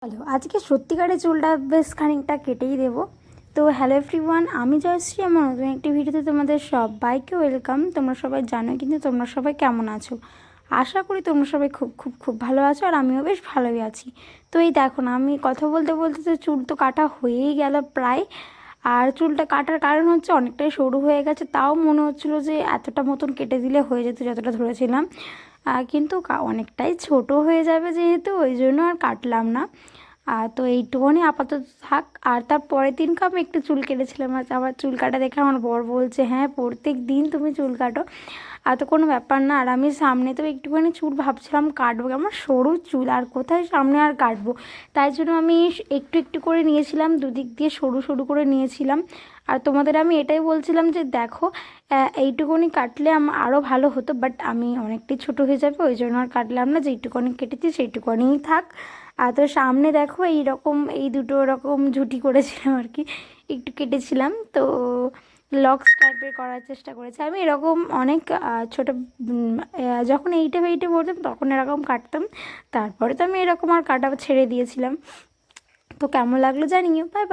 Hello, আজকে সত্যিকারের চুলটা বেশ খানিকটা কেটেই দেবো। তো হ্যালো এভরিওয়ান, আমি জয়শ্রী। আমার নতুন একটি ভিডিওতে তোমাদের সবাইকে ওয়েলকাম। তোমরা সবাই জানো কিন্তু তোমরা সবাই কেমন আছো। আশা করি তোমরা সবাই খুব খুব খুব ভালো আছো, আর আমিও বেশ ভালোই আছি। তো এই দেখো না, আমি কথা বলতে বলতে তো চুল তো কাটা হয়েই গেল প্রায়। আর চুলটা কাটার কারণ হচ্ছে অনেকটাই সরু হয়ে গেছে, তাও মনে হচ্ছিলো যে এতটা মতন কেটে দিলে হয়ে যেত যতটা ধরেছিলাম। কিন্তু অনেকটাই ছোট হয়ে যাবে যেহেতু, ওই জন্য আর কাটলাম না। তো এইটুকুনি আপাতত থাক। আর তার পরের দিনকে আমি একটু চুল কেটেছিলাম, আর আমার চুল কাটা দেখে আমার বর বলছে, হ্যাঁ প্রত্যেক দিন তুমি চুল কাটো, আর তো কোনো ব্যাপার না। আর আমি সামনে তো একটুখানি চুল ভাবছিলাম কাটবো, আমার সরু চুল আর কোথায় সামনে আর কাটবো। তাই জন্য আমি একটু একটু করে নিয়েছিলাম, দুদিক দিয়ে সরু সরু করে নিয়েছিলাম। আর তোমাদের আমি এটাই বলছিলাম যে দেখো, এইটুকুনি কাটলে আমার আরও ভালো হতো, বাট আমি অনেকটাই ছোটো হয়ে যাবে, ওই জন্য আর কাটলাম না। যেইটুকুনি কেটেছি সেইটুকুনিই থাক। আর তো সামনে দেখো এইরকম এই দুটো রকম ঝুঁটি করেছিলাম আর কি, একটু কেটেছিলাম। তো লক্স টাইপের করার চেষ্টা করেছি আমি, এরকম অনেক ছোটো যখন এইটে এইটে পড়তাম তখন এরকম কাটতাম। তারপরে তো আমি এরকম আর কাটা ছেড়ে দিয়েছিলাম। তো কেমন লাগলো জানিও, বাই বাই।